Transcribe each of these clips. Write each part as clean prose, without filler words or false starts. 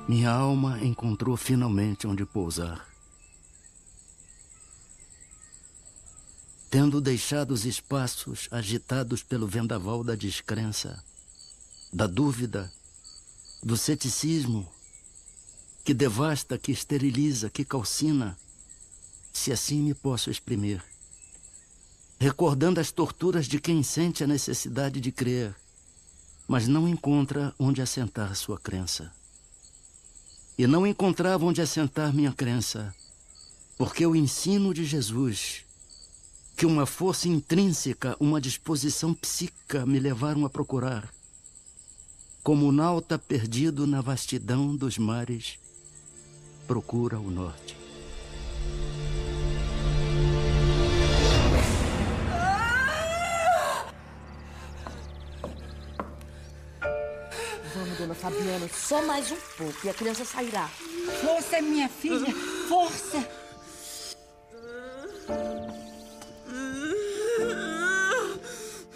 Minha alma encontrou finalmente onde pousar. Tendo deixado os espaços agitados pelo vendaval da descrença, da dúvida, do ceticismo, que devasta, que esteriliza, que calcina, se assim me posso exprimir, recordando as torturas de quem sente a necessidade de crer, mas não encontra onde assentar sua crença. E não encontrava onde assentar minha crença, porque o ensino de Jesus, que uma força intrínseca, uma disposição psíquica me levaram a procurar, como o nauta perdido na vastidão dos mares, procura o norte. Vamos, dona Fabiana, só mais um pouco e a criança sairá. Força, minha filha, força!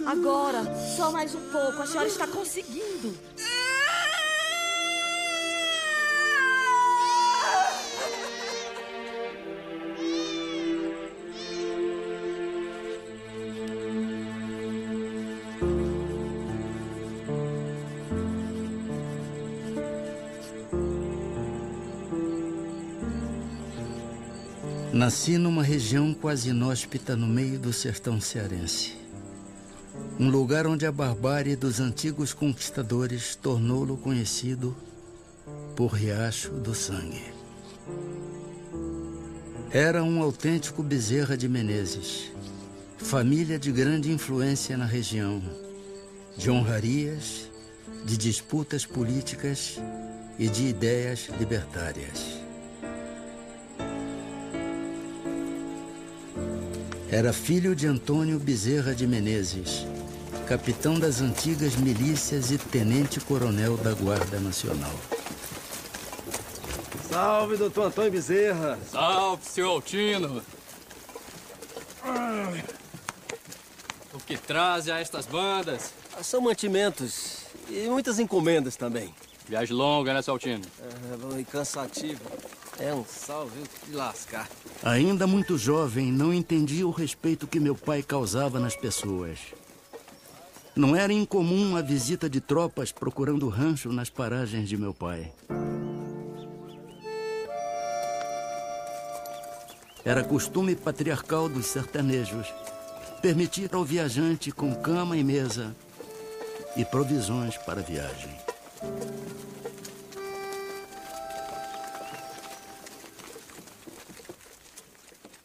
Agora, só mais um pouco, a senhora está conseguindo. Nasci numa região quase inóspita no meio do sertão cearense. Um lugar onde a barbárie dos antigos conquistadores tornou-lo conhecido por Riacho do Sangue. Era um autêntico Bezerra de Menezes, família de grande influência na região, de honrarias, de disputas políticas e de ideias libertárias. Era filho de Antônio Bezerra de Menezes, capitão das antigas milícias e tenente-coronel da Guarda Nacional. Salve, doutor Antônio Bezerra. Salve, seu Altino. O que traz a estas bandas? São mantimentos e muitas encomendas também. Viagem longa, né, seu Altino? E cansativa. É um salve de lascar. Ainda muito jovem, não entendia o respeito que meu pai causava nas pessoas. Não era incomum a visita de tropas procurando rancho nas paragens de meu pai. Era costume patriarcal dos sertanejos permitir ao viajante com cama e mesa e provisões para a viagem.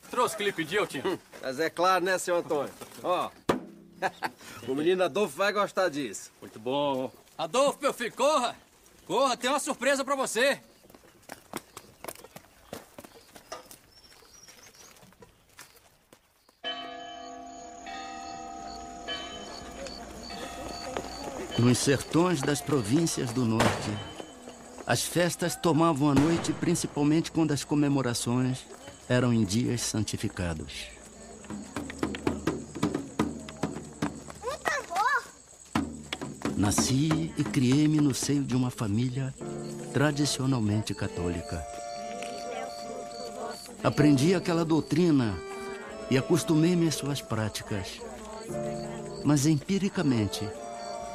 Trouxe o que lhe pediu, Altino? Mas é claro, né, seu Antônio? Ó, o menino Adolfo vai gostar disso. Muito bom. Adolfo, meu filho, corra! Corra, tem uma surpresa pra você. Nos sertões das províncias do norte, as festas tomavam a noite, principalmente quando as comemorações eram em dias santificados. Um tambor! Nasci e criei-me no seio de uma família tradicionalmente católica. Aprendi aquela doutrina e acostumei-me às suas práticas, mas empiricamente,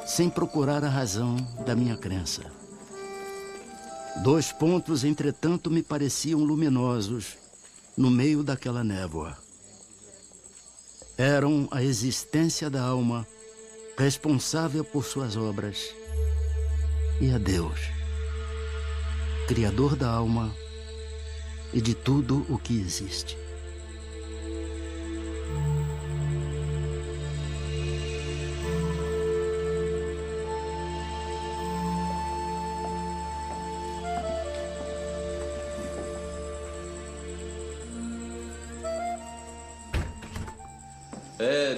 sem procurar a razão da minha crença. 2 pontos, entretanto, me pareciam luminosos no meio daquela névoa. Eram a existência da alma, responsável por suas obras, e a Deus. Criador da alma e de tudo o que existe.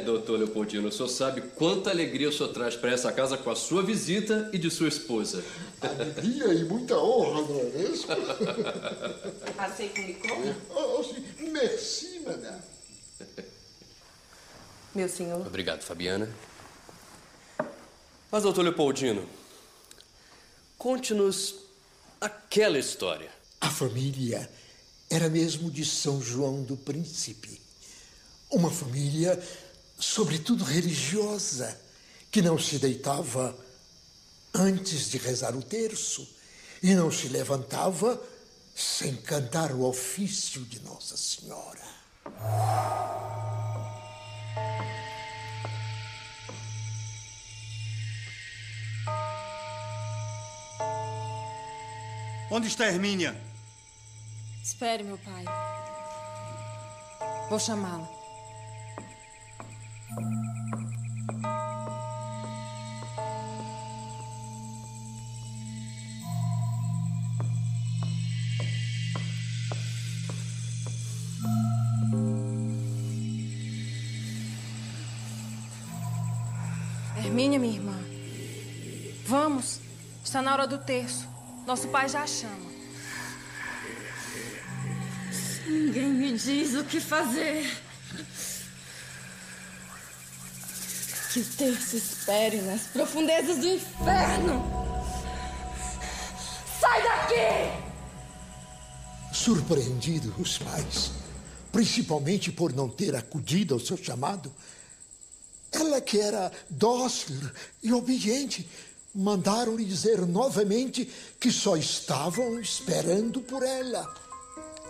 Doutor Leopoldino, o senhor sabe quanta alegria o senhor traz para essa casa com a sua visita e de sua esposa. Alegria e muita honra, não é mesmo? Aceita um licor? Sim. Merci, madame. Meu senhor. Obrigado, Fabiana. Mas, doutor Leopoldino, conte-nos aquela história. A família era mesmo de São João do Príncipe. Uma família, sobretudo religiosa, que não se deitava antes de rezar o terço e não se levantava sem cantar o ofício de Nossa Senhora. Onde está Hermínia? Espere, meu pai. Vou chamá-la. Hermínia, minha irmã. Vamos. Está na hora do terço. Nosso pai já a chama. Ninguém me diz o que fazer. Que o terço espere nas profundezas do inferno. Sai daqui! Surpreendidos os pais, principalmente por não ter acudido ao seu chamado, ela que era dócil e obediente, mandaram-lhe dizer novamente que só estavam esperando por ela.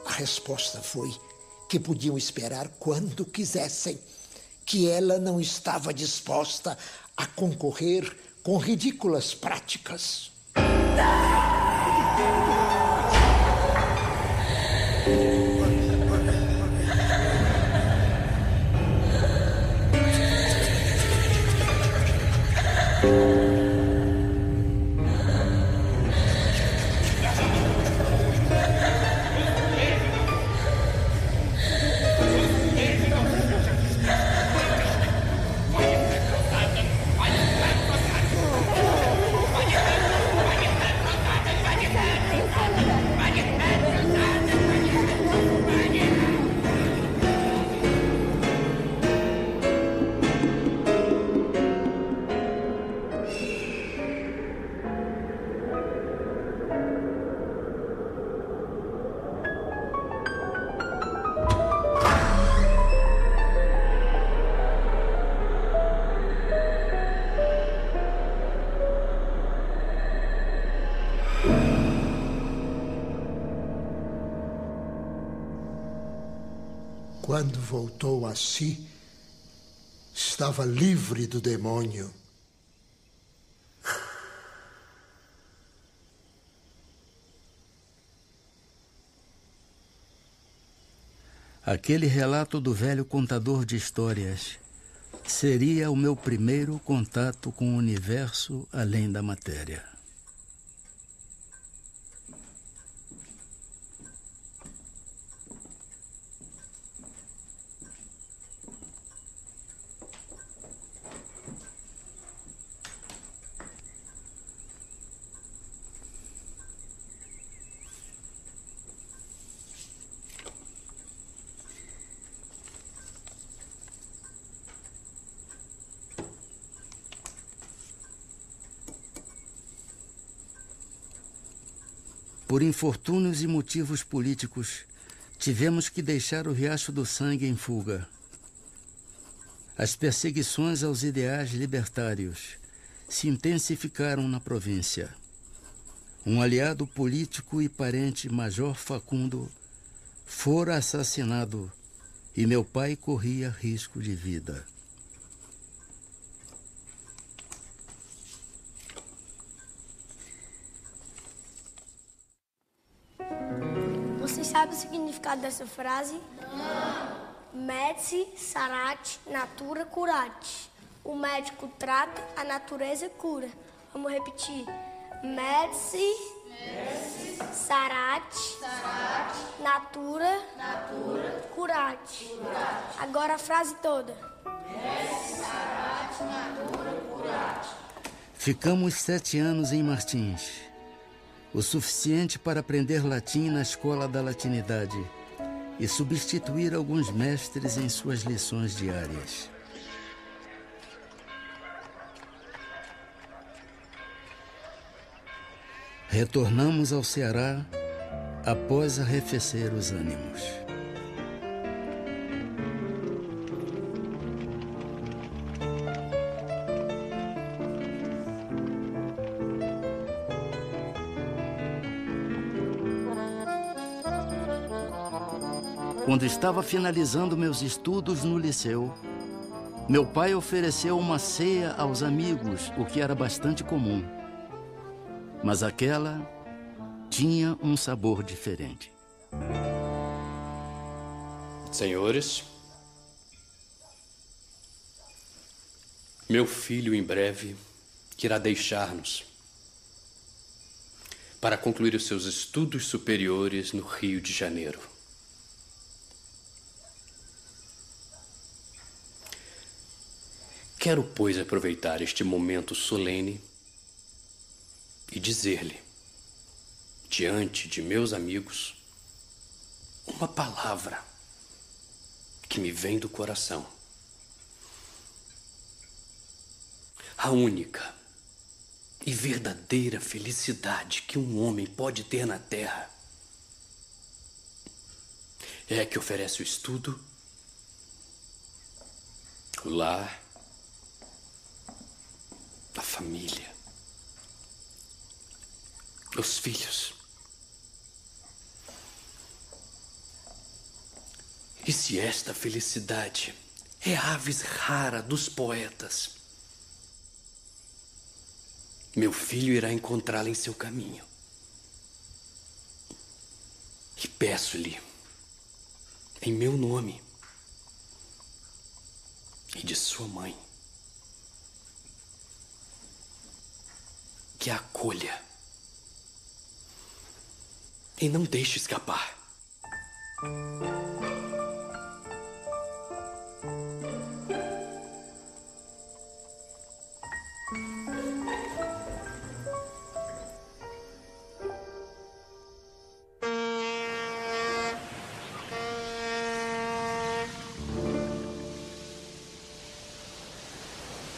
A resposta foi que podiam esperar quando quisessem, que ela não estava disposta a concorrer com ridículas práticas. Quando voltou a si, estava livre do demônio. Aquele relato do velho contador de histórias seria o meu primeiro contato com o universo além da matéria. Por infortúnios e motivos políticos, tivemos que deixar o Riacho do Sangue em fuga. As perseguições aos ideais libertários se intensificaram na província. Um aliado político e parente, Major Facundo, fora assassinado e meu pai corria risco de vida. sabe o significado dessa frase? Não. Medici, sarat, natura, curat. O médico trata, a natureza cura. Vamos repetir. Medici, sarat, natura, curat. Agora a frase toda. Medici, sarat, natura, curat. Ficamos 7 anos em Martins. O suficiente para aprender latim na escola da latinidade e substituir alguns mestres em suas lições diárias. Retornamos ao Ceará após arrefecer os ânimos. Quando estava finalizando meus estudos no liceu, meu pai ofereceu uma ceia aos amigos, o que era bastante comum. Mas aquela tinha um sabor diferente. Senhores, meu filho em breve irá deixar-nos para concluir os seus estudos superiores no Rio de Janeiro. Quero, pois, aproveitar este momento solene e dizer-lhe, diante de meus amigos, uma palavra que me vem do coração. A única e verdadeira felicidade que um homem pode ter na terra é a que oferece o estudo, o lar, a família, os filhos. E se esta felicidade é a avis rara dos poetas, meu filho irá encontrá-la em seu caminho. E peço-lhe, em meu nome e de sua mãe, que a acolha e não deixe escapar.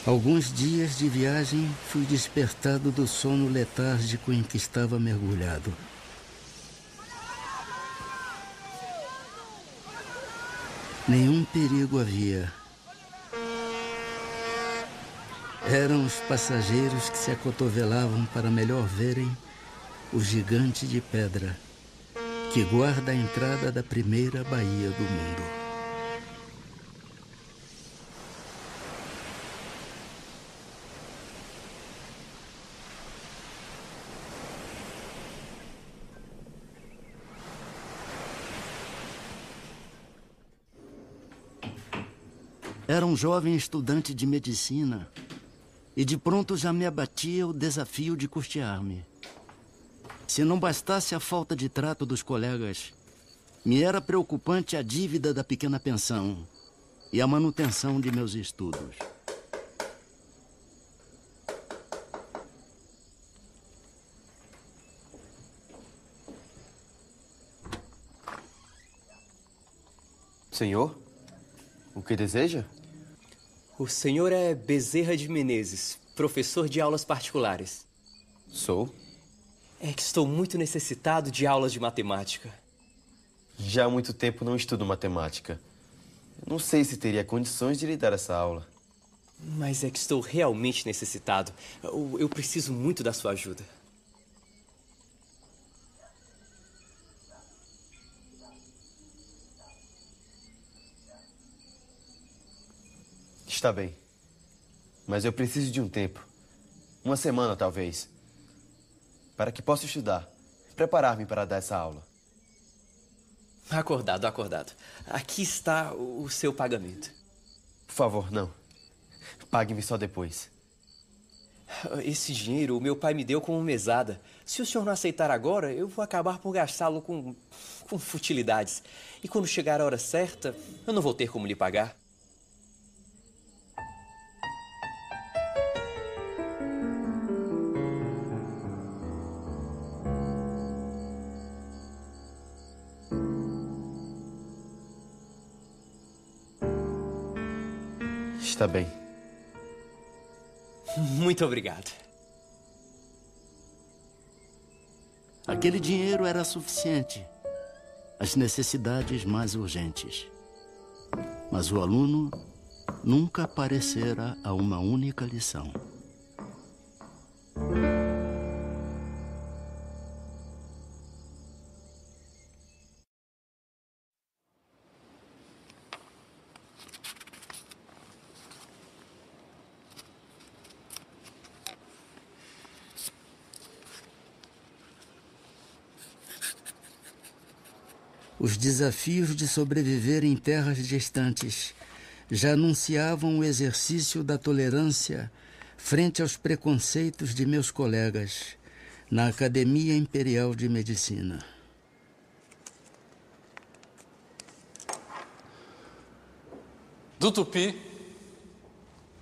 Alguns dias de viagem, fui despertado do sono letárgico em que estava mergulhado. Nenhum perigo havia. Eram os passageiros que se acotovelavam para melhor verem o gigante de pedra que guarda a entrada da primeira baía do mundo. Era um jovem estudante de medicina e de pronto já me abatia o desafio de custear-me. Se não bastasse a falta de trato dos colegas, me era preocupante a dívida da pequena pensão e a manutenção de meus estudos. Senhor, o que deseja? O senhor é Bezerra de Menezes, professor de aulas particulares. Sou. É que estou muito necessitado de aulas de matemática. Já há muito tempo não estudo matemática. Não sei se teria condições de lhe dar essa aula. Mas é que estou realmente necessitado. Eu preciso muito da sua ajuda. Está bem. Mas eu preciso de um tempo. Uma semana, talvez. Para que possa estudar. Preparar-me para dar essa aula. Acordado, acordado. Aqui está o seu pagamento. Por favor, não. Pague-me só depois. Esse dinheiro o meu pai me deu como mesada. Se o senhor não aceitar agora, eu vou acabar por gastá-lo com futilidades. E quando chegar a hora certa, eu não vou ter como lhe pagar. Está bem. Muito obrigado. Aquele dinheiro era suficiente. As necessidades mais urgentes. Mas o aluno nunca aparecera a uma única lição. Os desafios de sobreviver em terras distantes já anunciavam o exercício da tolerância frente aos preconceitos de meus colegas na Academia Imperial de Medicina. Do tupi,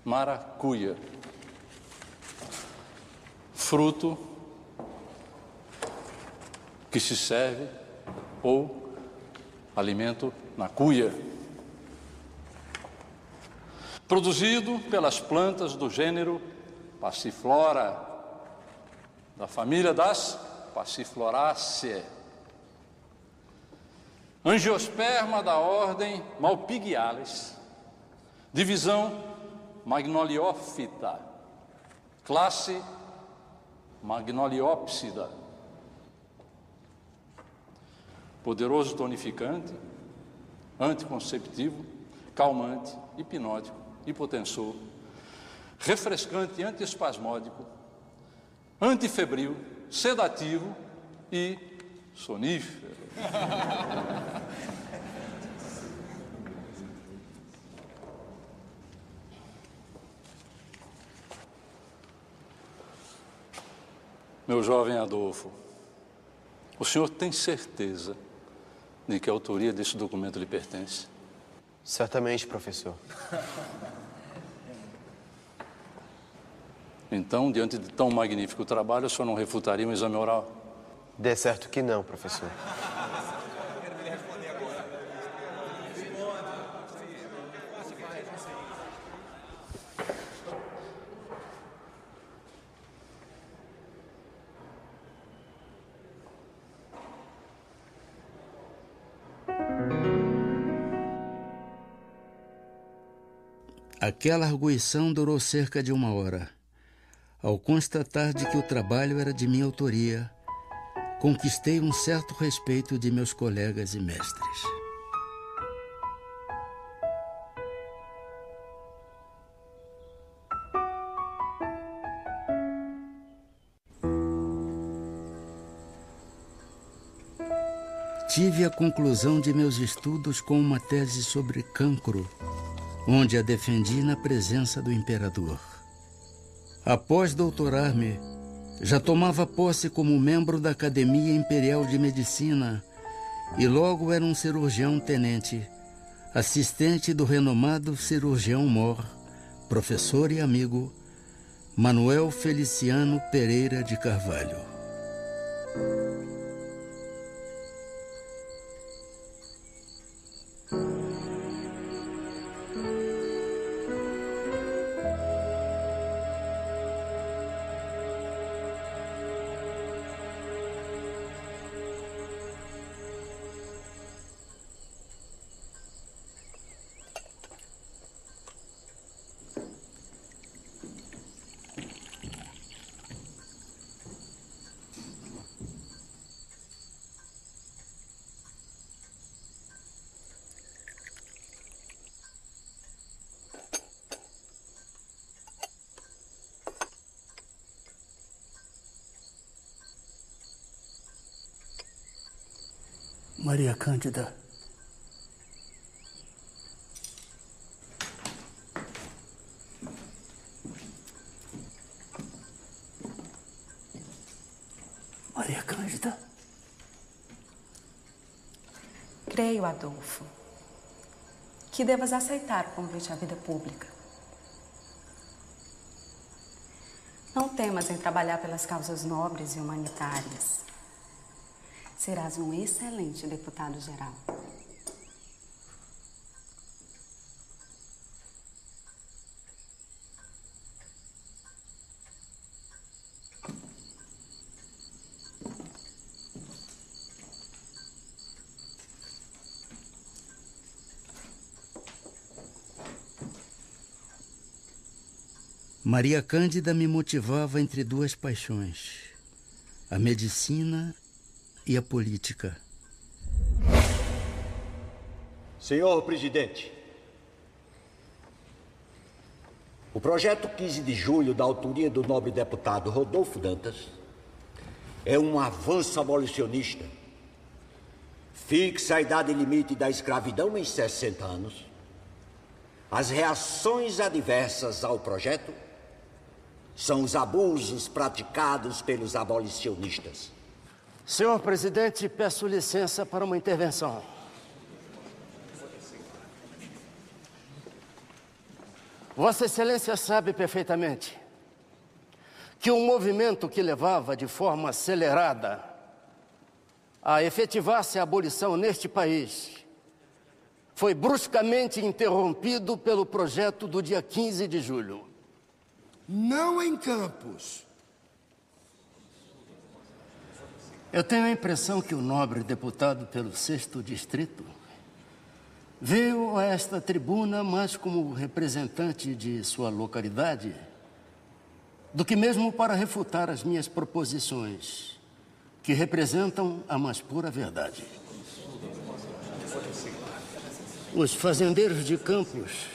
maracuia. Fruto que se serve ou alimento na cuia. Produzido pelas plantas do gênero Passiflora, da família das Passifloraceae. Angiosperma da ordem Malpighiales, divisão Magnoliófita, classe Magnoliópsida. Poderoso tonificante, anticonceptivo, calmante, hipnótico, hipotensor, refrescante e antiespasmódico, antifebril, sedativo e sonífero. Meu jovem Adolfo, o senhor tem certeza de que a autoria desse documento lhe pertence? Certamente, professor. Então, diante de tão magnífico trabalho, o senhor não refutaria um exame oral? Dê certo que não, professor. Aquela arguição durou cerca de 1 hora. Ao constatar de que o trabalho era de minha autoria, conquistei um certo respeito de meus colegas e mestres. Tive a conclusão de meus estudos com uma tese sobre cancro, onde a defendi na presença do imperador. Após doutorar-me, já tomava posse como membro da Academia Imperial de Medicina e logo era um cirurgião-tenente, assistente do renomado cirurgião-mor, professor e amigo, Manuel Feliciano Pereira de Carvalho. Maria Cândida. Maria Cândida. Creio, Adolfo, que devas aceitar o convite à vida pública. Não temas em trabalhar pelas causas nobres e humanitárias. Serás um excelente deputado-geral. Maria Cândida me motivava entre duas paixões, a medicina e a política. Senhor presidente, o projeto 15 de julho, da autoria do nobre deputado Rodolfo Dantas, é um avanço abolicionista. Fixa a idade limite da escravidão em 60 anos. As reações adversas ao projeto são os abusos praticados pelos abolicionistas. Senhor presidente, peço licença para uma intervenção. Vossa Excelência sabe perfeitamente que um movimento que levava de forma acelerada a efetivar-se a abolição neste país foi bruscamente interrompido pelo projeto do dia 15 de julho. Não em Campos. Eu tenho a impressão que o nobre deputado pelo 6º Distrito veio a esta tribuna mais como representante de sua localidade do que mesmo para refutar as minhas proposições, que representam a mais pura verdade. Os fazendeiros de Campos,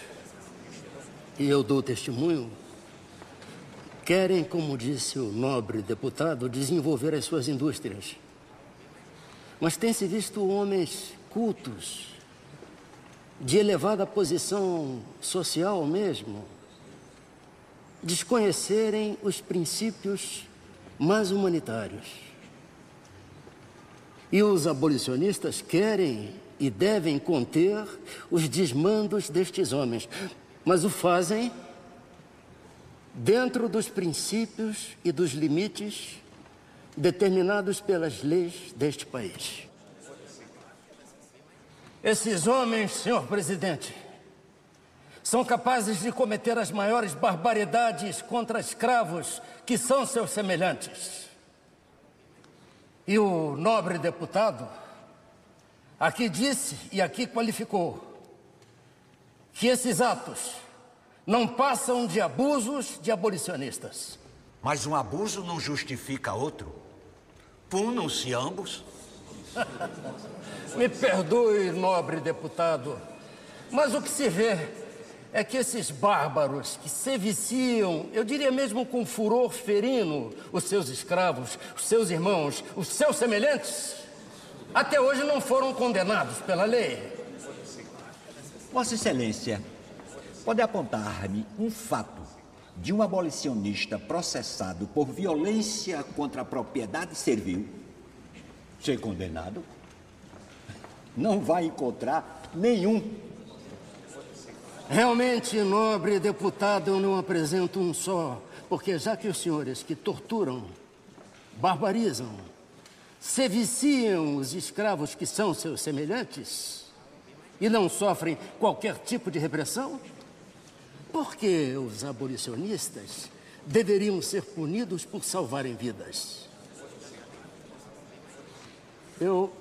e eu dou testemunho, querem, como disse o nobre deputado, desenvolver as suas indústrias. Mas tem-se visto homens cultos, de elevada posição social mesmo, desconhecerem os princípios mais humanitários. E os abolicionistas querem e devem conter os desmandos destes homens, mas o fazem dentro dos princípios e dos limites determinados pelas leis deste país. Esses homens, senhor presidente, são capazes de cometer as maiores barbaridades contra escravos que são seus semelhantes. E o nobre deputado aqui disse e aqui qualificou que esses atos não passam de abusos de abolicionistas. Mas um abuso não justifica outro. Punam-se ambos. Me perdoe, nobre deputado, mas o que se vê é que esses bárbaros que se viciam, eu diria mesmo com furor ferino, os seus escravos, os seus irmãos, os seus semelhantes, até hoje não foram condenados pela lei. Vossa Excelência, pode apontar-me um fato de um abolicionista processado por violência contra a propriedade servil ser condenado? Não vai encontrar nenhum. Realmente, nobre deputado, eu não apresento um só, porque já que os senhores que torturam, barbarizam, se viciam os escravos que são seus semelhantes e não sofrem qualquer tipo de repressão, por que os abolicionistas deveriam ser punidos por salvarem vidas? Eu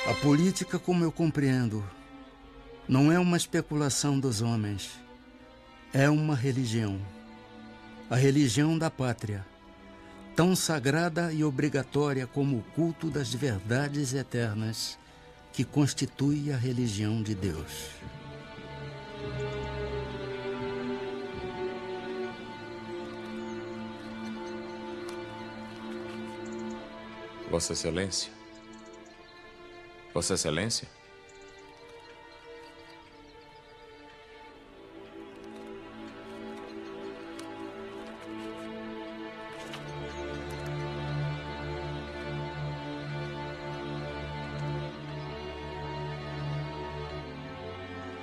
A política, como eu compreendo, não é uma especulação dos homens, é uma religião. A religião da pátria, tão sagrada e obrigatória como o culto das verdades eternas que constitui a religião de Deus. Vossa Excelência? Vossa Excelência?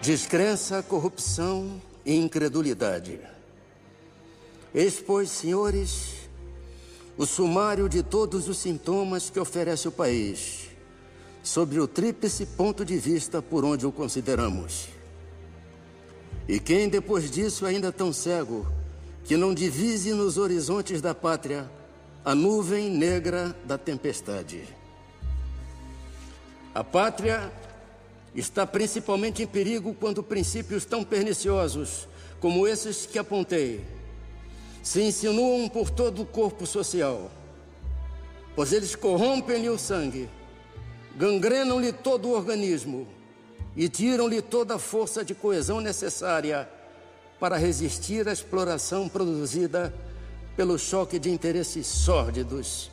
Descrença, corrupção e incredulidade. Eis, pois, senhores, o sumário de todos os sintomas que oferece o país, sobre o tríplice ponto de vista por onde o consideramos. E quem, depois disso, ainda tão cego, que não divise nos horizontes da pátria a nuvem negra da tempestade. A pátria está principalmente em perigo quando princípios tão perniciosos como esses que apontei se insinuam por todo o corpo social, pois eles corrompem-lhe o sangue, gangrenam-lhe todo o organismo e tiram-lhe toda a força de coesão necessária para resistir à exploração produzida pelo choque de interesses sórdidos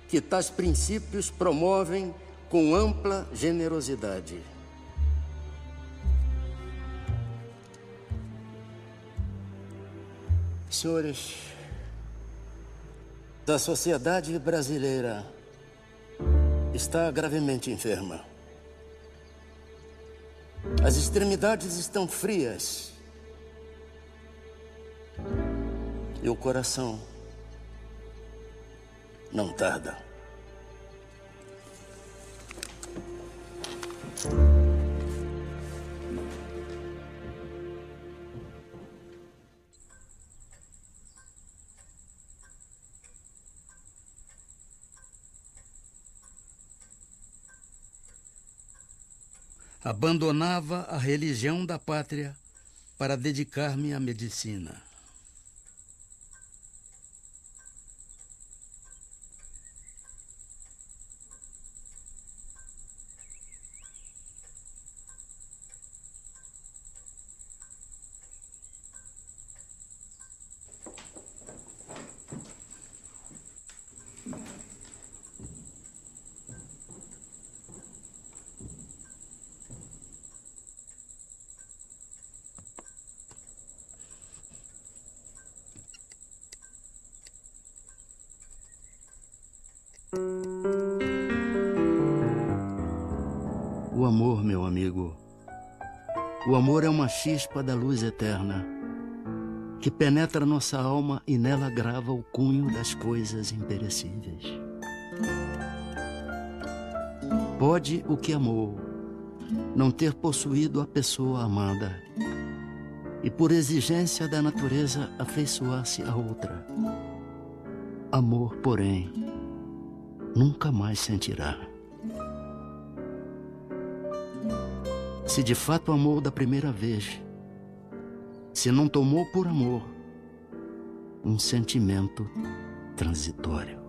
que tais princípios promovem com ampla generosidade. Senhores, a sociedade brasileira está gravemente enferma. As extremidades estão frias e o coração não tarda. Abandonava a religião da pátria para dedicar-me à medicina. O amor, meu amigo, o amor é uma chispa da luz eterna que penetra nossa alma e nela grava o cunho das coisas imperecíveis. Pode o que amou não ter possuído a pessoa amada e, por exigência da natureza, afeiçoar-se a outra. Amor, porém, nunca mais sentirá. Se de fato amou da primeira vez, se não tomou por amor um sentimento transitório.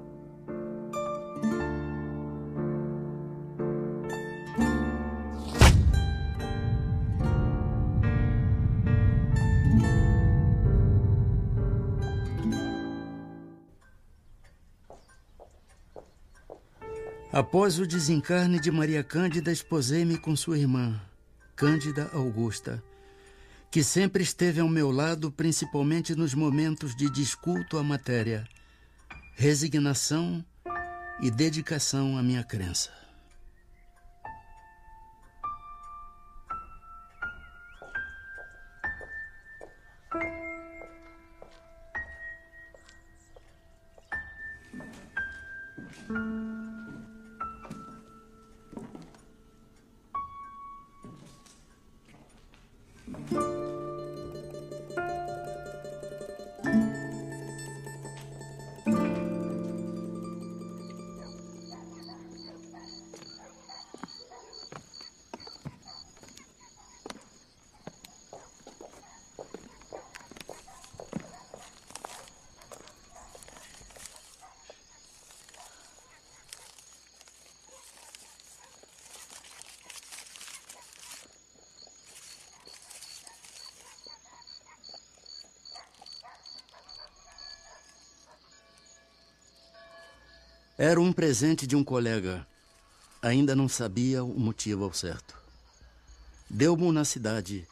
Após o desencarne de Maria Cândida, esposei-me com sua irmã, Cândida Augusta, que sempre esteve ao meu lado, principalmente nos momentos de desculto à matéria, resignação e dedicação à minha crença. Era um presente de um colega. Ainda não sabia o motivo ao certo. Deu-mo na cidade.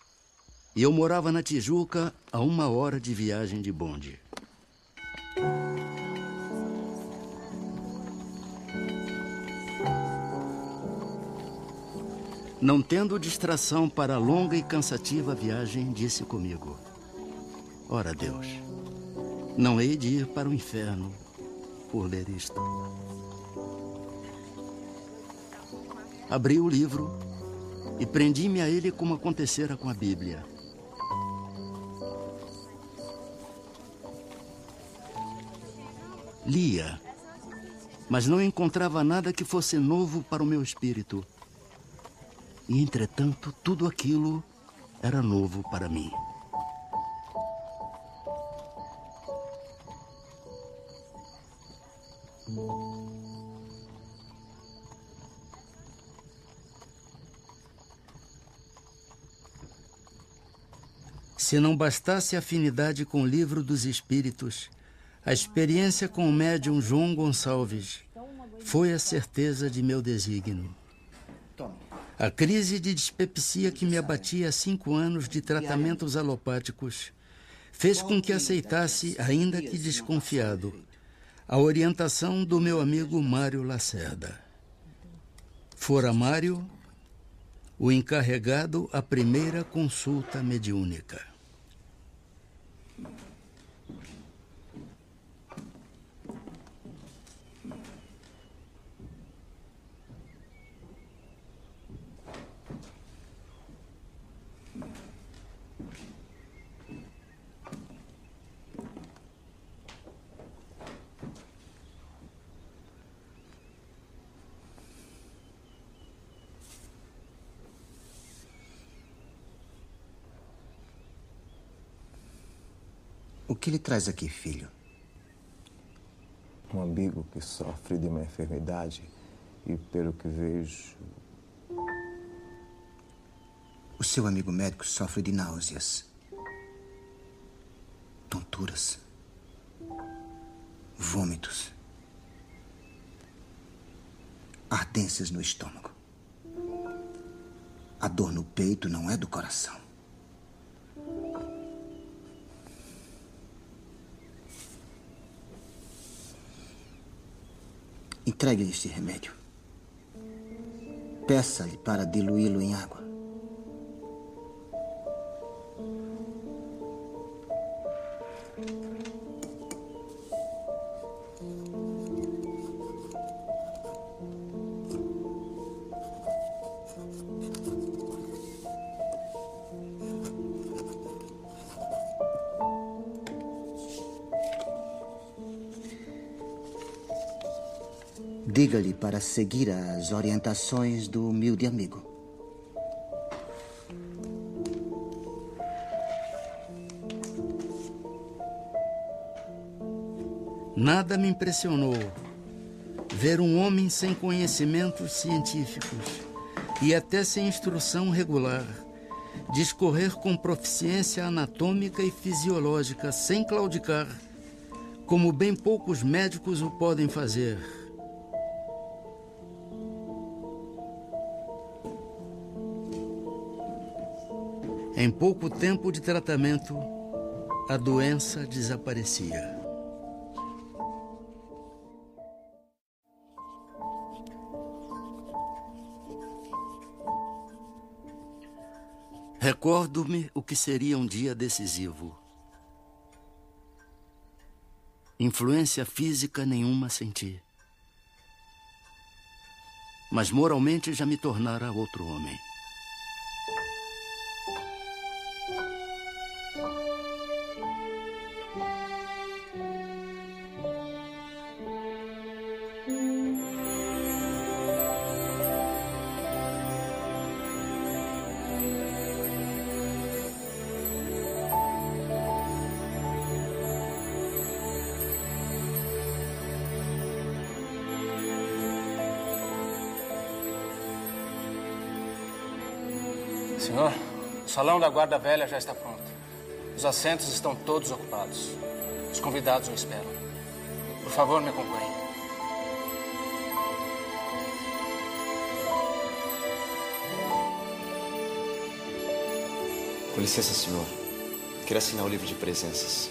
E eu morava na Tijuca, a 1 hora de viagem de bonde. Não tendo distração para a longa e cansativa viagem, disse comigo: ora, Deus, não hei de ir para o inferno por ler isto. Abri o livro e prendi-me a ele como acontecera com a Bíblia. Lia, mas não encontrava nada que fosse novo para o meu espírito. E, entretanto, tudo aquilo era novo para mim. Se não bastasse a afinidade com o livro dos Espíritos, a experiência com o médium João Gonçalves foi a certeza de meu desígnio. A crise de dispepsia que me abatia há 5 anos de tratamentos alopáticos fez com que aceitasse, ainda que desconfiado, a orientação do meu amigo Mário Lacerda. Fora Mário o encarregado à primeira consulta mediúnica. O que lhe traz aqui, filho? Um amigo que sofre de uma enfermidade e, pelo que vejo... O seu amigo médico sofre de náuseas, tonturas, vômitos, ardências no estômago. A dor no peito não é do coração. Entregue-lhe este remédio. Peça-lhe para diluí-lo em água. Diga-lhe para seguir as orientações do humilde amigo. Nada me impressionou ver um homem sem conhecimentos científicos e até sem instrução regular discorrer com proficiência anatômica e fisiológica sem claudicar, como bem poucos médicos o podem fazer. Em pouco tempo de tratamento, a doença desaparecia. Recordo-me o que seria um dia decisivo. Influência física nenhuma senti. Mas moralmente já me tornara outro homem. Senhor, o salão da guarda velha já está pronto. Os assentos estão todos ocupados. Os convidados o esperam. Por favor, me acompanhe. Com licença, senhor. Quero assinar o livro de presenças.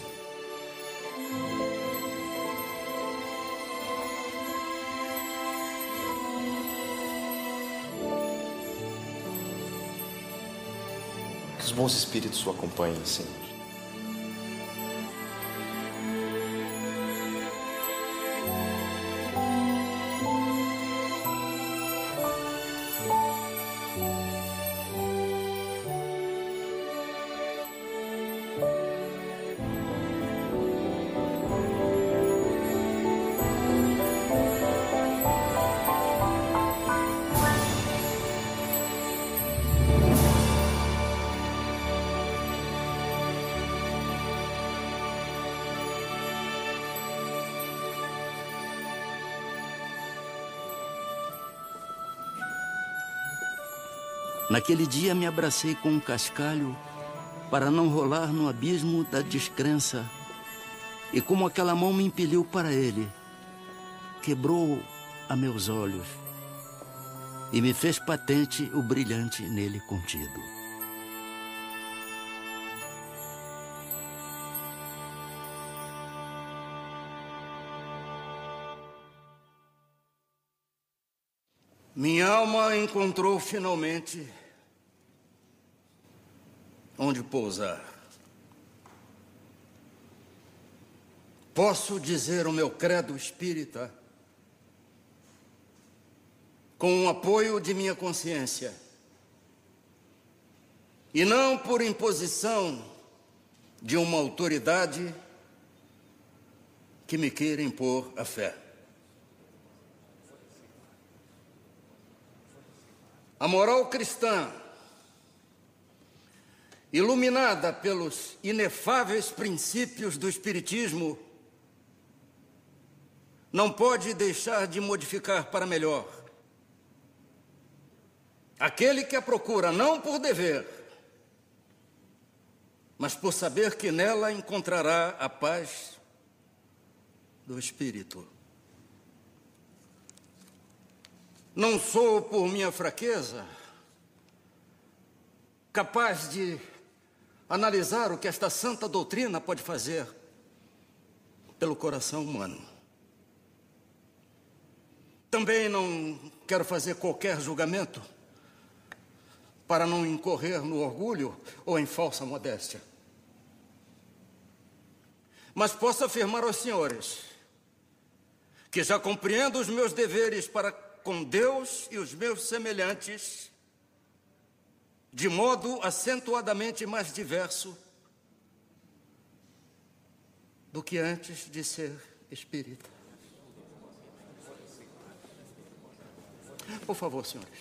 Que os bons espíritos o acompanhem, Senhor. Naquele dia me abracei com um cascalho para não rolar no abismo da descrença. E como aquela mão me impeliu para ele, quebrou a meus olhos e me fez patente o brilhante nele contido. Minha alma encontrou finalmente onde pousar. Posso dizer o meu credo espírita com o apoio de minha consciência e não por imposição de uma autoridade que me queira impor a fé. A moral cristã, iluminada pelos inefáveis princípios do Espiritismo, não pode deixar de modificar para melhor aquele que a procura não por dever, mas por saber que nela encontrará a paz do espírito. Não sou, por minha fraqueza, capaz de analisar o que esta santa doutrina pode fazer pelo coração humano. Também não quero fazer qualquer julgamento para não incorrer no orgulho ou em falsa modéstia. Mas posso afirmar aos senhores que já compreendo os meus deveres para com Deus e os meus semelhantes de modo acentuadamente mais diverso do que antes de ser espírita. Por favor, senhores,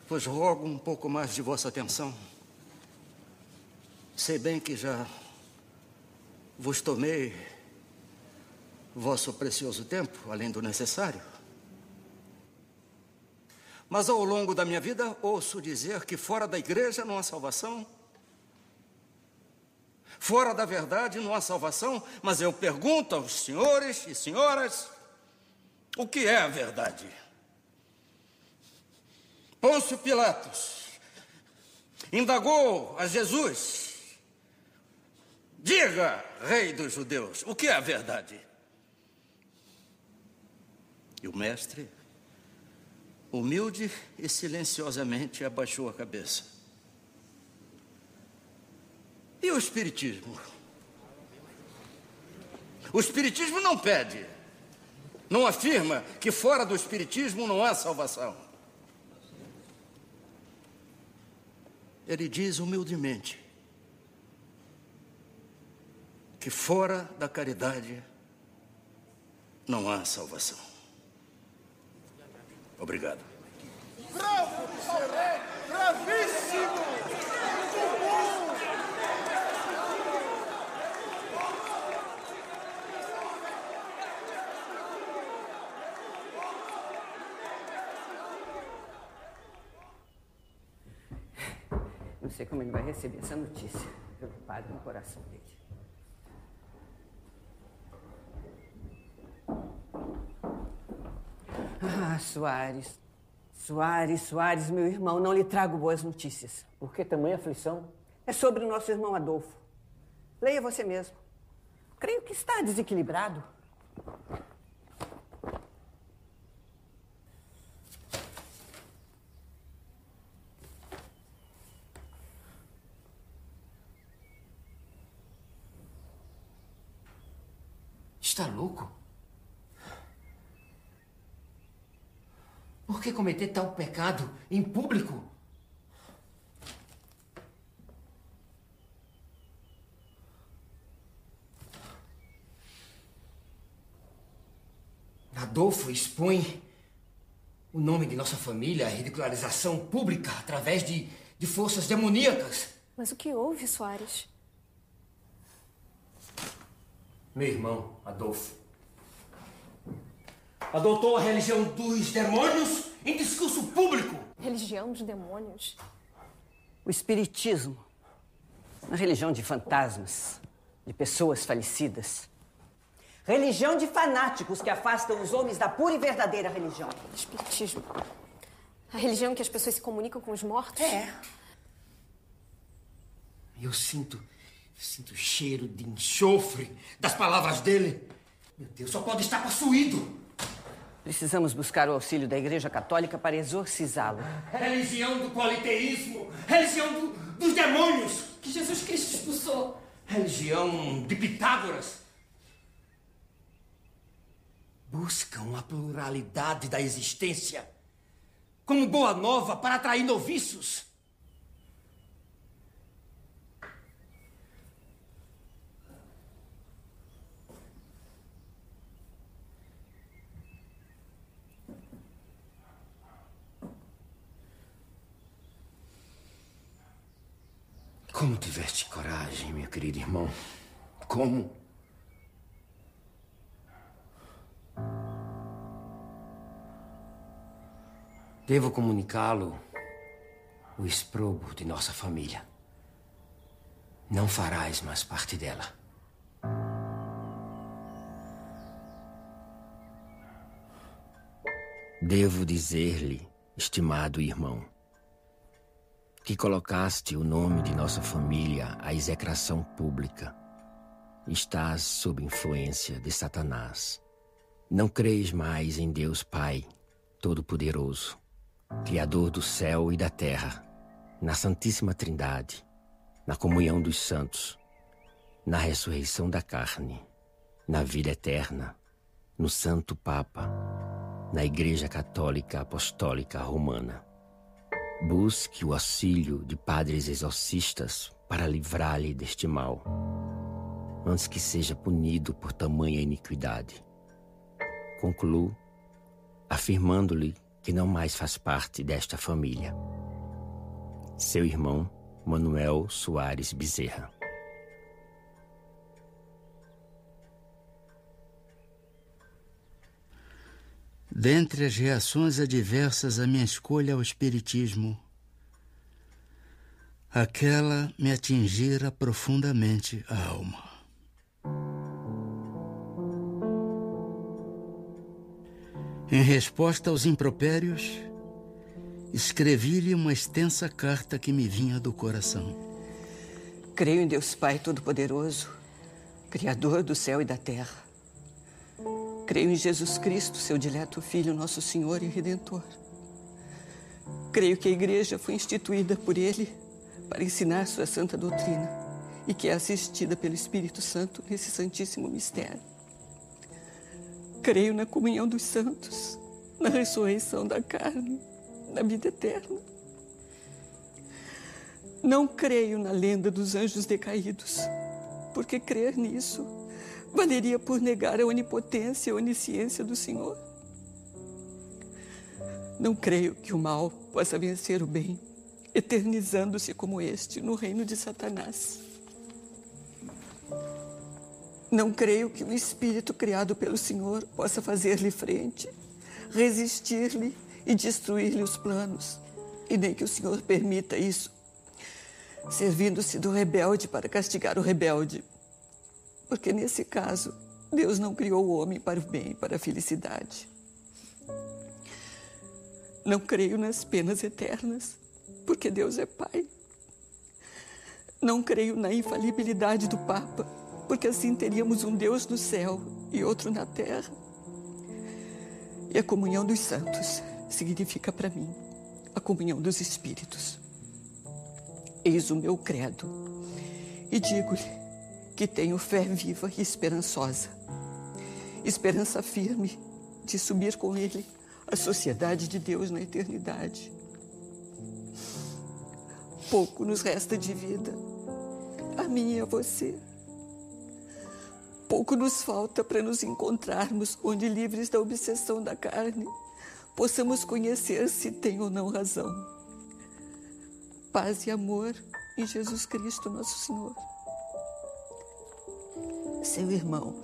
vos rogo um pouco mais de vossa atenção. Sei bem que já vos tomei vosso precioso tempo, além do necessário. Mas ao longo da minha vida ouço dizer que fora da igreja não há salvação. Fora da verdade não há salvação, mas eu pergunto aos senhores e senhoras, o que é a verdade? Pôncio Pilatos indagou a Jesus, diga, rei dos judeus, o que é a verdade? E o mestre, humilde e silenciosamente, abaixou a cabeça. E o Espiritismo? O Espiritismo não pede, não afirma que fora do Espiritismo não há salvação. Ele diz humildemente que fora da caridade não há salvação. Obrigado. Bravo, Michel! Bravíssimo! Muito bom! Não sei como ele vai receber essa notícia. Preocupado no coração dele. Ah, Soares. Soares, meu irmão, não lhe trago boas notícias. Por que tamanha aflição? É sobre o nosso irmão Adolfo. Leia você mesmo. Creio que está desequilibrado. Está louco? Por que cometer tal pecado em público? Adolfo expõe o nome de nossa família à ridicularização pública através de forças demoníacas. Mas o que houve, Soares? Meu irmão, Adolfo, adotou a religião dos demônios em discurso público. Religião dos demônios? O espiritismo, uma religião de fantasmas, de pessoas falecidas. Religião de fanáticos que afastam os homens da pura e verdadeira religião. Espiritismo? A religião em que as pessoas se comunicam com os mortos? É. Eu sinto o cheiro de enxofre das palavras dele. Meu Deus, só pode estar possuído. Precisamos buscar o auxílio da Igreja Católica para exorcizá-lo. Religião do politeísmo, religião dos demônios. Que Jesus Cristo expulsou. Religião de Pitágoras. Buscam a pluralidade da existência como boa nova para atrair noviços. Como tiveste coragem, meu querido irmão? Como? Devo comunicá-lo o exprobo de nossa família. Não farás mais parte dela. Devo dizer-lhe, estimado irmão, que colocaste o nome de nossa família à execração pública. Estás sob influência de Satanás. Não creis mais em Deus Pai Todo-Poderoso, Criador do céu e da terra, na Santíssima Trindade, na comunhão dos santos, na ressurreição da carne, na vida eterna, no Santo Papa, na Igreja Católica Apostólica Romana. Busque o auxílio de padres exorcistas para livrar-lhe deste mal, antes que seja punido por tamanha iniquidade. Concluo afirmando-lhe que não mais faz parte desta família. Seu irmão, Manuel Soares Bezerra. Dentre as reações adversas à minha escolha ao espiritismo, aquela me atingira profundamente a alma. Em resposta aos impropérios, escrevi-lhe uma extensa carta que me vinha do coração. Creio em Deus Pai Todo-Poderoso, Criador do céu e da terra. Creio em Jesus Cristo, seu dileto Filho, nosso Senhor e Redentor. Creio que a Igreja foi instituída por Ele para ensinar sua santa doutrina e que é assistida pelo Espírito Santo nesse santíssimo mistério. Creio na comunhão dos santos, na ressurreição da carne, na vida eterna. Não creio na lenda dos anjos decaídos, porque crer nisso valeria por negar a onipotência e a onisciência do Senhor. Não creio que o mal possa vencer o bem, eternizando-se como este no reino de Satanás. Não creio que o espírito criado pelo Senhor possa fazer-lhe frente, resistir-lhe e destruir-lhe os planos, e nem que o Senhor permita isso, servindo-se do rebelde para castigar o rebelde. Porque, nesse caso, Deus não criou o homem para o bem e para a felicidade. Não creio nas penas eternas, porque Deus é Pai. Não creio na infalibilidade do Papa, porque assim teríamos um Deus no céu e outro na terra. E a comunhão dos santos significa para mim a comunhão dos espíritos. Eis o meu credo e digo-lhe que tenho fé viva e esperançosa. Esperança firme de subir com ele à sociedade de Deus na eternidade. Pouco nos resta de vida, a mim e a você. Pouco nos falta para nos encontrarmos onde, livres da obsessão da carne, possamos conhecer se tem ou não razão. Paz e amor em Jesus Cristo, nosso Senhor. Seu irmão,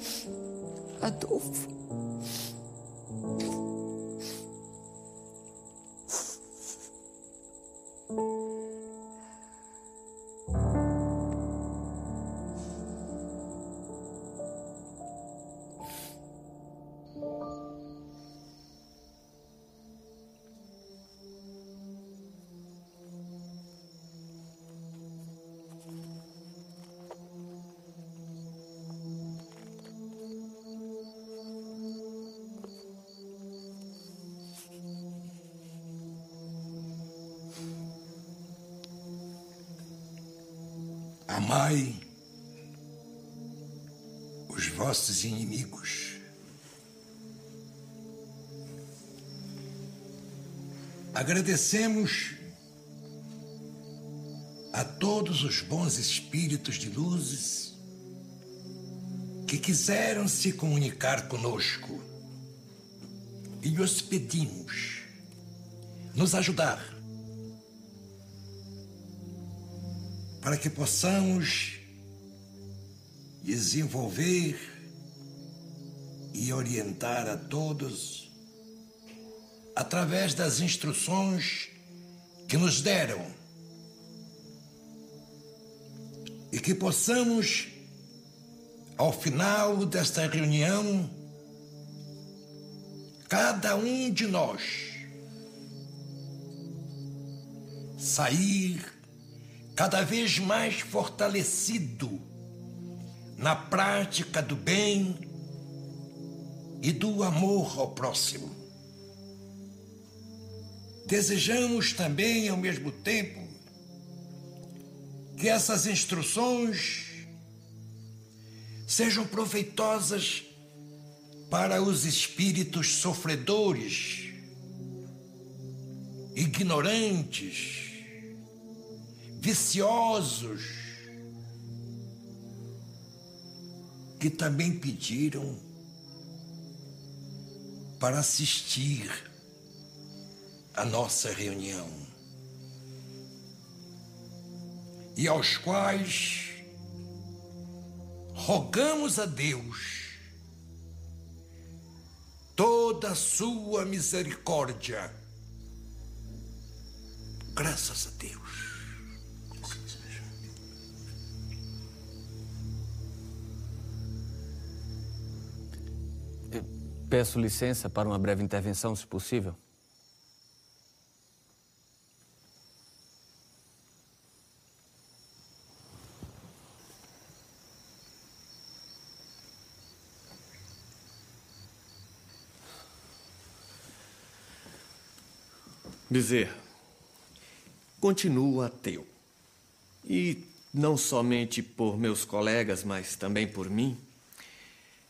Adolfo. Amai os vossos inimigos. Agradecemos a todos os bons espíritos de luzes que quiseram se comunicar conosco e lhes pedimos nos ajudar para que possamos desenvolver e orientar a todos através das instruções que nos deram e que possamos, ao final desta reunião, cada um de nós sair cada vez mais fortalecido na prática do bem e do amor ao próximo. Desejamos também, ao mesmo tempo, que essas instruções sejam proveitosas para os espíritos sofredores, ignorantes, viciosos, que também pediram para assistir à nossa reunião e aos quais rogamos a Deus toda a sua misericórdia. Graças a Deus. Peço licença para uma breve intervenção, se possível. Bezerra, continuo ateu. E não somente por meus colegas, mas também por mim,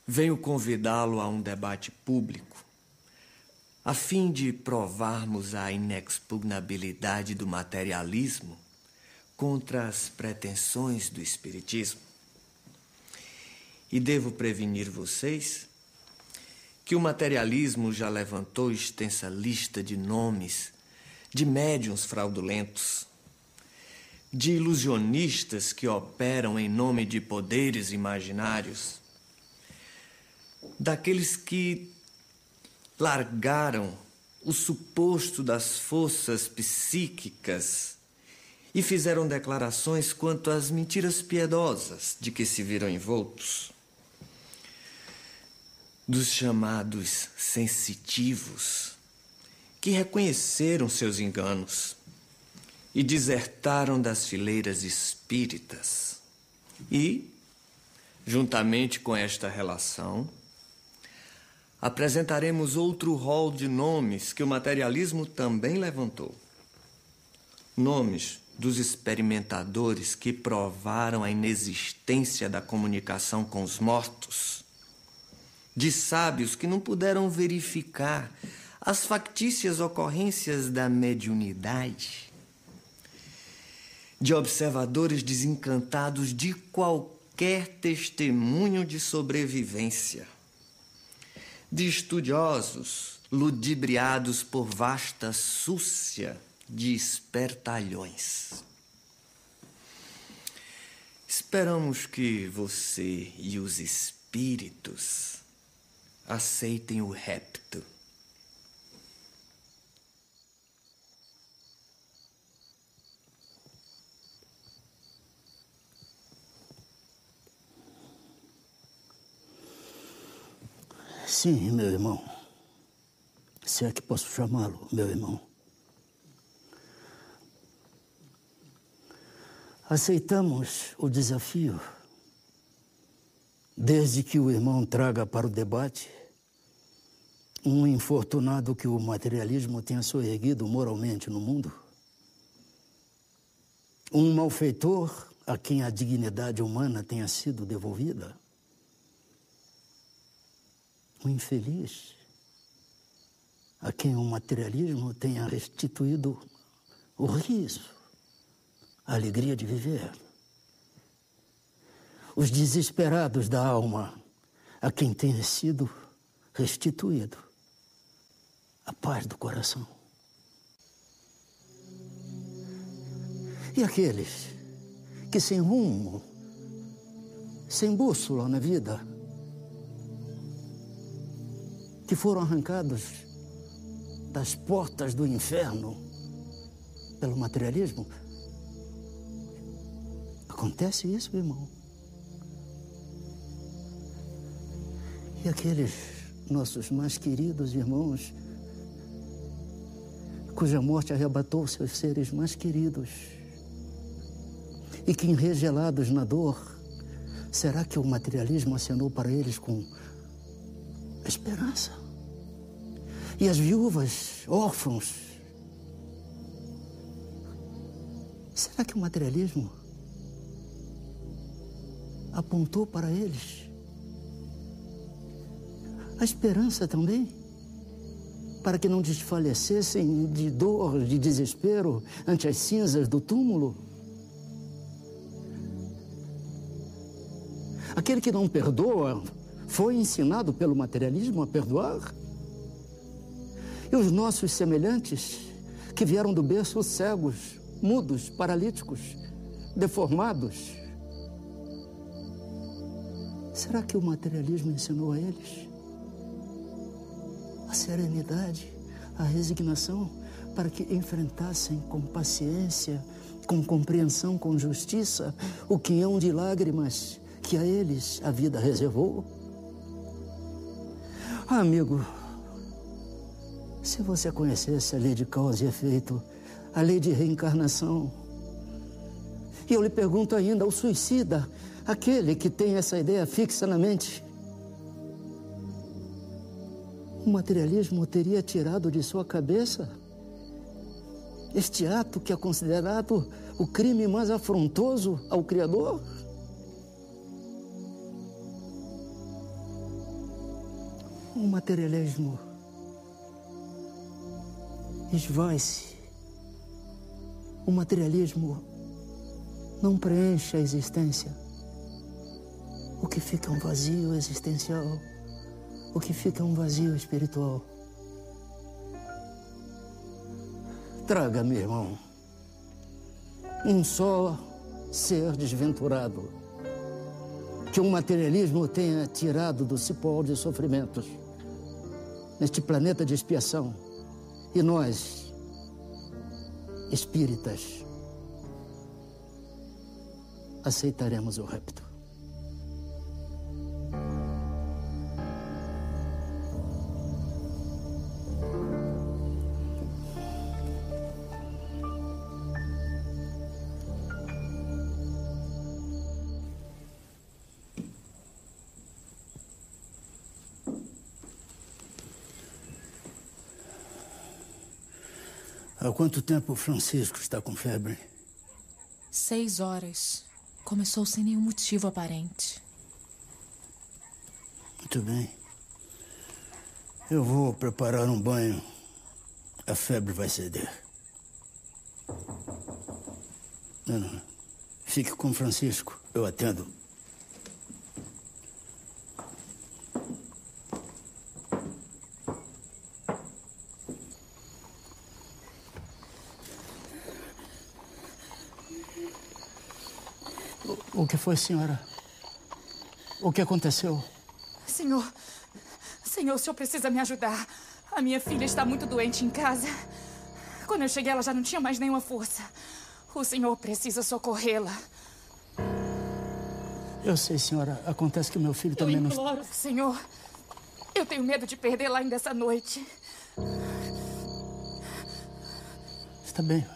venho convidá-lo a um debate público, a fim de provarmos a inexpugnabilidade do materialismo contra as pretensões do espiritismo. E devo prevenir vocês que o materialismo já levantou extensa lista de nomes de médiuns fraudulentos, de ilusionistas que operam em nome de poderes imaginários, daqueles que largaram o suposto das forças psíquicas e fizeram declarações quanto às mentiras piedosas de que se viram envoltos, dos chamados sensitivos que reconheceram seus enganos e desertaram das fileiras espíritas. E, juntamente com esta relação, apresentaremos outro rol de nomes que o materialismo também levantou. Nomes dos experimentadores que provaram a inexistência da comunicação com os mortos, de sábios que não puderam verificar as factícias ocorrências da mediunidade, de observadores desencantados de qualquer testemunho de sobrevivência, de estudiosos ludibriados por vasta súcia de espertalhões. Esperamos que você e os espíritos aceitem o repto. Sim, meu irmão. Se é que posso chamá-lo, meu irmão. Aceitamos o desafio, desde que o irmão traga para o debate um infortunado que o materialismo tenha soerguido moralmente no mundo, um malfeitor a quem a dignidade humana tenha sido devolvida, um infeliz a quem o materialismo tenha restituído o riso, a alegria de viver. Os desesperados da alma, a quem tenha sido restituído a paz do coração. E aqueles que sem rumo, sem bússola na vida, que foram arrancados das portas do inferno pelo materialismo. Acontece isso, irmão. E aqueles nossos mais queridos irmãos, cuja morte arrebatou seus seres mais queridos, e que, enregelados na dor, será que o materialismo acenou para eles com a esperança? E as viúvas, órfãos, será que o materialismo apontou para eles a esperança também, para que não desfalecessem de dor, de desespero ante as cinzas do túmulo? Aquele que não perdoa foi ensinado pelo materialismo a perdoar? E os nossos semelhantes, que vieram do berço cegos, mudos, paralíticos, deformados, será que o materialismo ensinou a eles a serenidade, a resignação, para que enfrentassem com paciência, com compreensão, com justiça, o quinhão de lágrimas que a eles a vida reservou? Ah, amigo, se você conhecesse a lei de causa e efeito, a lei de reencarnação, e eu lhe pergunto ainda, o suicida, aquele que tem essa ideia fixa na mente, o materialismo teria tirado de sua cabeça este ato que é considerado o crime mais afrontoso ao Criador? O materialismo esvai-se. O materialismo não preenche a existência. O que fica é um vazio existencial. O que fica é um vazio espiritual. Traga, meu irmão, um só ser desventurado que o materialismo tenha tirado do cipó de sofrimentos neste planeta de expiação. E nós, espíritas, aceitaremos o repto. Há quanto tempo o Francisco está com febre? 6 horas. Começou sem nenhum motivo aparente. Muito bem. Eu vou preparar um banho. A febre vai ceder. Não. Fique com o Francisco. Eu atendo. O que foi, senhora? O que aconteceu? Senhor, o senhor precisa me ajudar. A minha filha está muito doente em casa. Quando eu cheguei, ela já não tinha mais nenhuma força. O senhor precisa socorrê-la. Eu sei, senhora. Acontece que meu filho também não... Eu imploro, senhor. Eu tenho medo de perdê-la ainda essa noite. Está bem.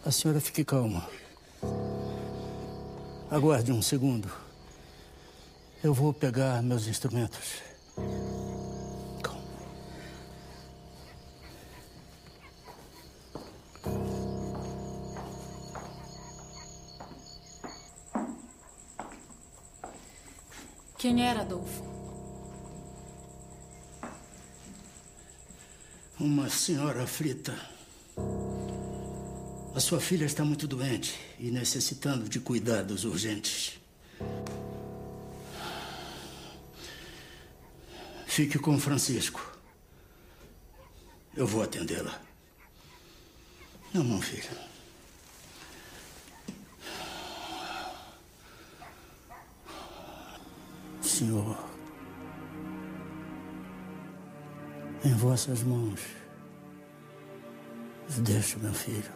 A senhora fique calma. Aguarde um segundo. Eu vou pegar meus instrumentos. Calma. Quem era, Adolfo? Uma senhora aflita. A sua filha está muito doente e necessitando de cuidados urgentes. Fique com Francisco. Eu vou atendê-la. Não, filho. Senhor, em vossas mãos, deixo meu filho.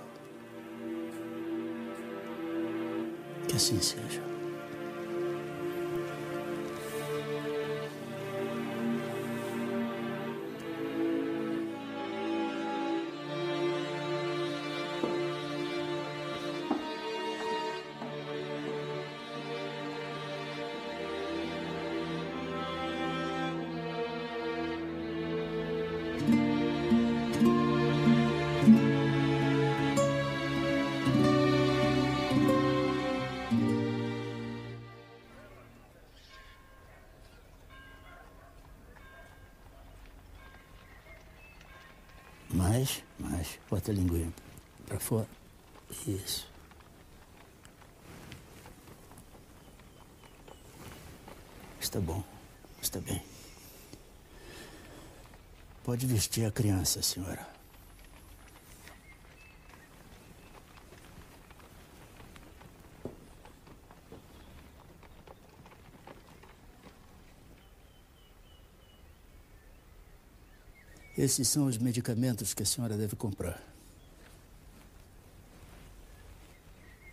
Que assim seja. Mais. Bota a linguinha para fora. Isso. Está bom. Está bem. Pode vestir a criança, senhora. Esses são os medicamentos que a senhora deve comprar.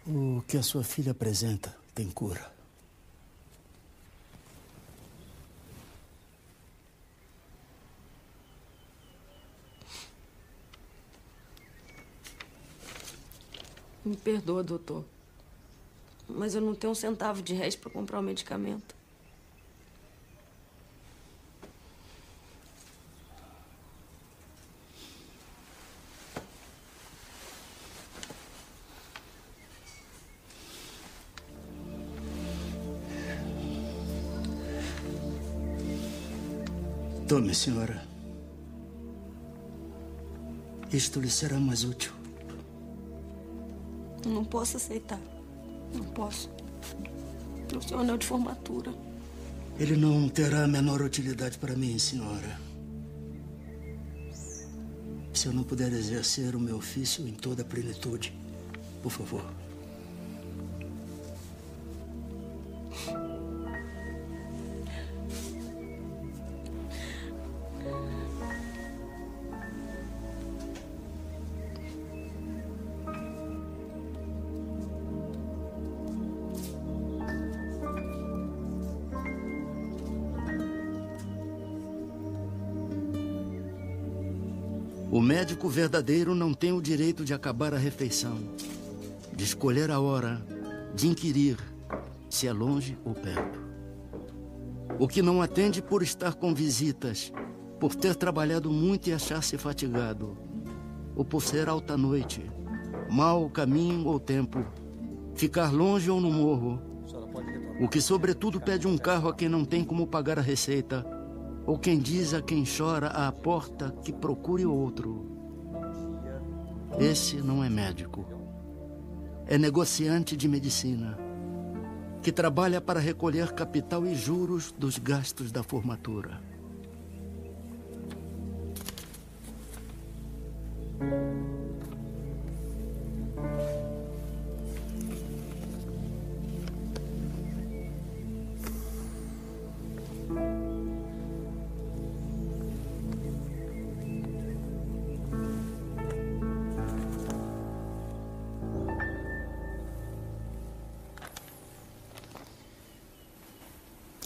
O que a sua filha apresenta tem cura. Me perdoa, doutor. Mas eu não tenho um centavo de resto para comprar o medicamento. Tome, senhora. Isto lhe será mais útil. Eu não posso aceitar. Não posso. O seu anel de formatura. Ele não terá a menor utilidade para mim, senhora. Se eu não puder exercer o meu ofício em toda a plenitude, por favor. O médico verdadeiro não tem o direito de acabar a refeição, de escolher a hora, de inquirir se é longe ou perto. O que não atende por estar com visitas, por ter trabalhado muito e achar-se fatigado, ou por ser alta noite, mau caminho ou tempo, ficar longe ou no morro, o que sobretudo pede um carro a quem não tem como pagar a receita, ou quem diz a quem chora à porta que procure outro. Esse não é médico. É negociante de medicina, que trabalha para recolher capital e juros dos gastos da formatura.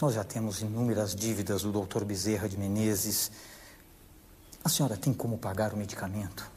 Nós já temos inúmeras dívidas do Dr. Bezerra de Menezes. A senhora tem como pagar o medicamento?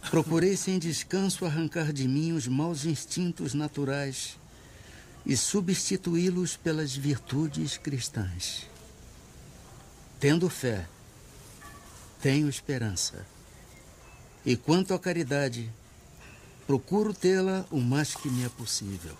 Procurei sem descanso arrancar de mim os maus instintos naturais e substituí-los pelas virtudes cristãs. Tendo fé, tenho esperança. E quanto à caridade, procuro tê-la o mais que me é possível.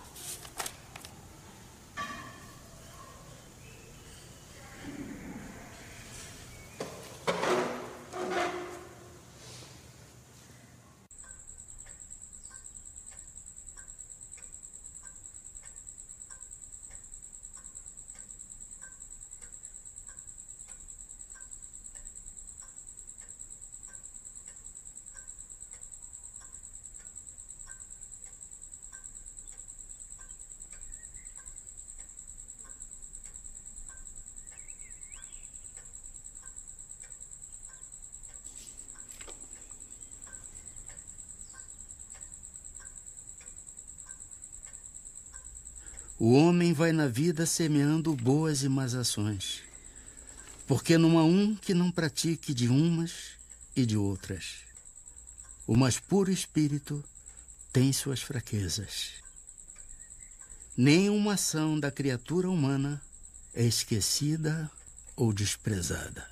O homem vai na vida semeando boas e más ações, porque não há um que não pratique de umas e de outras. O mais puro espírito tem suas fraquezas. Nenhuma ação da criatura humana é esquecida ou desprezada.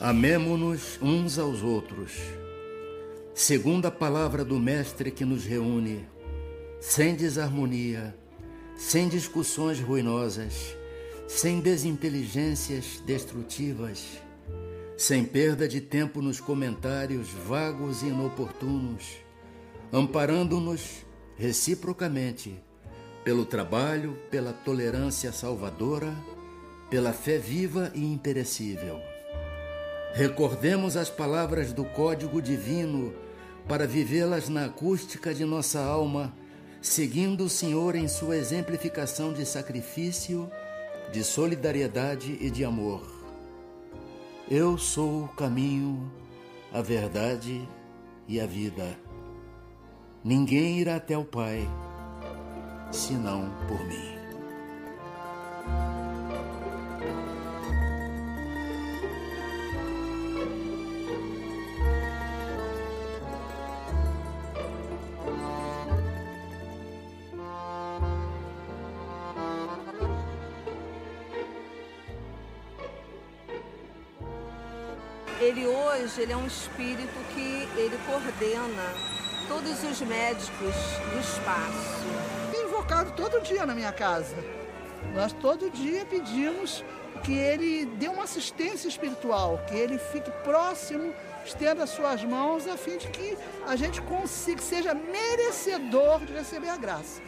Amemo-nos uns aos outros, segundo a palavra do Mestre que nos reúne, sem desarmonia, sem discussões ruinosas, sem desinteligências destrutivas, sem perda de tempo nos comentários vagos e inoportunos, amparando-nos reciprocamente pelo trabalho, pela tolerância salvadora, pela fé viva e imperecível. Recordemos as palavras do Código Divino para vivê-las na acústica de nossa alma, seguindo o Senhor em sua exemplificação de sacrifício, de solidariedade e de amor. Eu sou o caminho, a verdade e a vida. Ninguém irá até o Pai, senão por mim. Ele é um espírito que ele coordena todos os médicos do espaço. Tem invocado todo dia na minha casa. Nós todo dia pedimos que ele dê uma assistência espiritual, que ele fique próximo, estenda suas mãos, a fim de que a gente consiga, seja merecedor de receber a graça.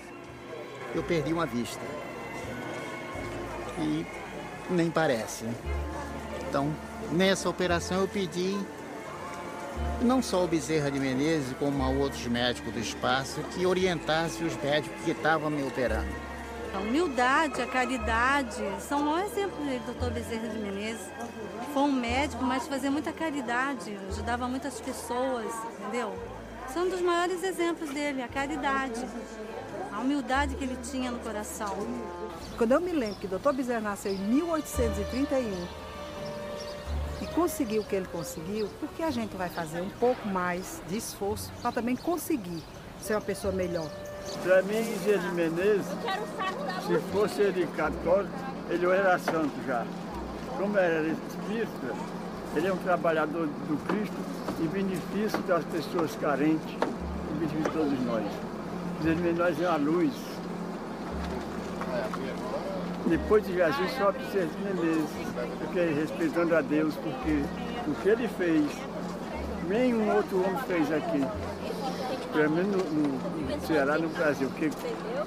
Eu perdi uma vista. E nem parece. Então, nessa operação eu pedi, não só o Bezerra de Menezes, como a outros médicos do espaço, que orientasse os médicos que estavam me operando. A humildade, a caridade, são um mau exemplo dele, doutor Bezerra de Menezes. Foi um médico, mas fazia muita caridade, ajudava muitas pessoas, entendeu? São um dos maiores exemplos dele, a caridade, a humildade que ele tinha no coração. Quando eu me lembro que o doutor Bezerra nasceu em 1831, e conseguiu o que ele conseguiu, porque a gente vai fazer um pouco mais de esforço para também conseguir ser uma pessoa melhor. Para mim, Bezerra de Menezes, se fosse ele católico, ele era santo já. Como era espírita, ele é um trabalhador do Cristo em benefício das pessoas carentes, em benefício de todos nós. Bezerra de Menezes é uma luz. Depois de Jesus, só Bezerra de Menezes, porque respeitando a Deus, porque o que ele fez, nenhum outro homem fez aqui. Pelo menos no Ceará, no Brasil. Porque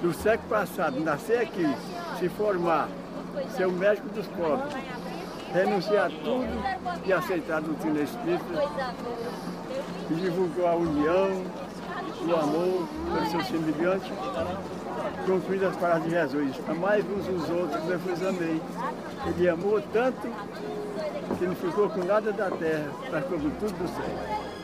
no século passado, nascer aqui, se formar, ser o médico dos pobres, renunciar a tudo e aceitar a doutrina espírita, e divulgou a união, o amor pelo seu semelhante, concluindo as palavras de Jesus. Amai uns os outros, eu vos amei. Ele amou tanto que não ficou com nada da terra, mas ficou com tudo do céu.